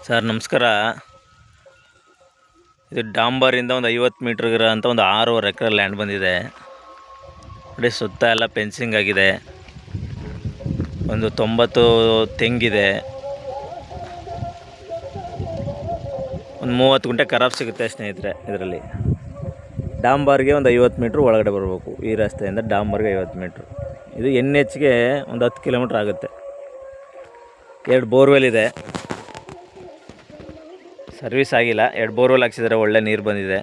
Sir ನಮಸ್ಕಾರ. ಇದು ಡಾಂಬರಿಂದ ಒಂದು 50 ಮೀಟ್ರ್ ಅಂತ ಒಂದು 6.5 ಎಕರೆ ಲ್ಯಾಂಡ್ ಬಂದಿದೆ ನೋಡಿ. ಸುತ್ತ ಎಲ್ಲ ಫೆನ್ಸಿಂಗ್ ಆಗಿದೆ. ಒಂದು 90 ತೆಂಗಿದೆ. ಒಂದು 30 ಗುಂಟೆ ಖರಾಬ್ ಸಿಗುತ್ತೆ ಸ್ನೇಹಿತರೆ. ಇದರಲ್ಲಿ ಡಾಂಬರ್ಗೆ ಒಂದು 50 ಮೀಟ್ರ್ ಒಳಗಡೆ ಬರಬೇಕು. ಈ ರಸ್ತೆಯಿಂದ ಡಾಂಬರ್ಗೆ 50 ಮೀಟ್ರ್. ಇದು NHಗೆ ಒಂದು 10 ಕಿಲೋಮೀಟ್ರ್ ಆಗುತ್ತೆ. 2 ಬೋರ್ವೆಲ್ ಇದೆ. ಸರ್ವಿಸ್ ಆಗಿಲ್ಲ. 2 ಬೋರ್ವೆಲ್ ಹಾಕ್ಸಿದ್ರೆ ಒಳ್ಳೆ ನೀರು ಬಂದಿದೆ.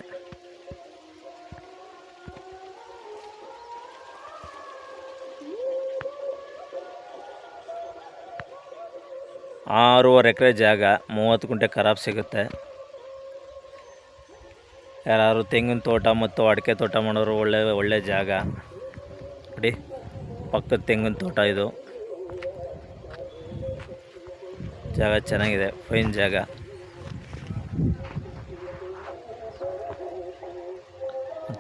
ಆರೂವರೆ ಎಕರೆ ಜಾಗ, 30 ಗುಂಟೆ ಖರಾಬ್ ಸಿಗುತ್ತೆ. ಯಾರು ತೆಂಗಿನ ತೋಟ ಮತ್ತು ಅಡಿಕೆ ತೋಟ ಮಾಡೋರು ಒಳ್ಳೆ ಜಾಗ ನೋಡಿ. ಪಕ್ಕದ ತೆಂಗಿನ ತೋಟ ಇದು. ಜಾಗ ಚೆನ್ನಾಗಿದೆ, ಫೈನ್ ಜಾಗ.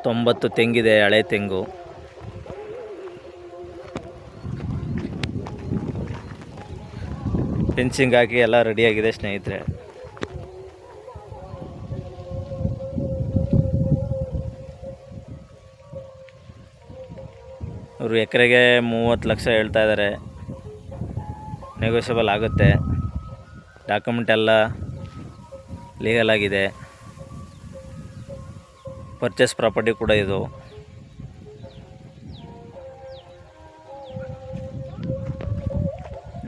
ತೊಂಬತ್ತು ತೆಂಗಿದೆ, ಹಳೆ ತೆಂಗು. ಫೆನ್ಸಿಂಗ್ ಹಾಕಿ ಎಲ್ಲ ರೆಡಿಯಾಗಿದೆ ಸ್ನೇಹಿತರೆ. ಅವರು ಎಕರೆಗೆ 30 ಲಕ್ಷ ಹೇಳ್ತಾ ಇದ್ದಾರೆ. ನೆಗೋಷಿಯಬಲ್ ಆಗುತ್ತೆ. ಡಾಕ್ಯುಮೆಂಟ್ ಎಲ್ಲ ಲೀಗಲ್ ಆಗಿದೆ. ಪರ್ಚೇಸ್ ಪ್ರಾಪರ್ಟಿ ಕೂಡ ಇದು.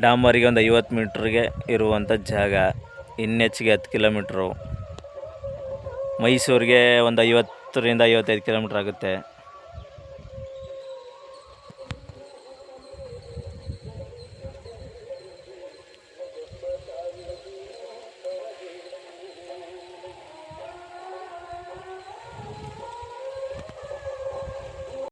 ಡಾಂಬರಿಗೆ ಒಂದು 50 ಮೀಟ್ರಿಗೆ ಇರುವಂಥ ಜಾಗ. NHಗೆ 10 ಕಿಲೋಮೀಟ್ರು. ಮೈಸೂರಿಗೆ ಒಂದು 50ರಿಂದ 55 ಕಿಲೋಮೀಟ್ರ್ ಆಗುತ್ತೆ.